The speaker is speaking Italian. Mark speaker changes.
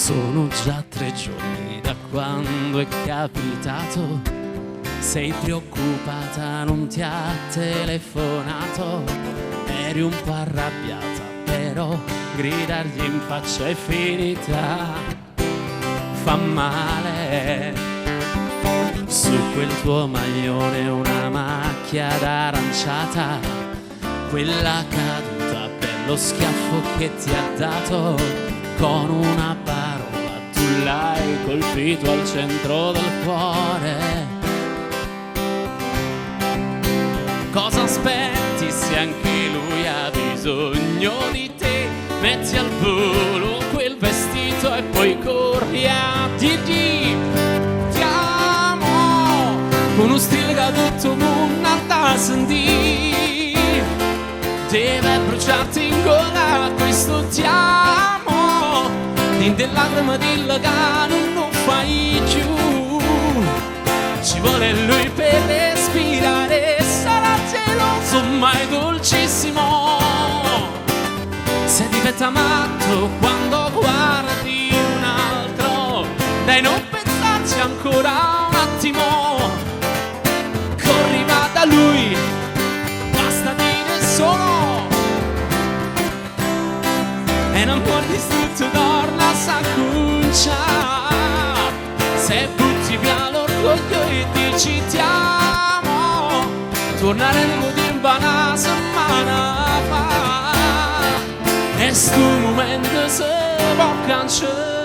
Speaker 1: Sono già 3 giorni da quando è capitato. Sei preoccupata, non ti ha telefonato. Eri un po' arrabbiata, però gridargli in faccia è finita. Fa male. Su quel tuo maglione una macchia d'aranciata, quella caduta per lo schiaffo che ti ha dato. Con una parola tu l'hai colpito al centro del cuore. Cosa aspetti se anche lui ha bisogno di te? Metti al volo quel vestito e poi corri a dirgli ti amo, con uno stile che tutto il mondo anda a sentire. Deve bruciarti in gola questo ti amo, dinte lacrime di lagano non fai più. Ci vuole lui per respirare, sarà geloso ma è dolcissimo. Se diventa matto quando guardi un altro, dai non pensarci ancora un attimo. Corri va da lui, basta dire solo, e non può distrutto torna a s'accuncia. Se butti via l'orgoglio e dici ti amo, torneremo di una settimana fa, e sto momento si può cancellare.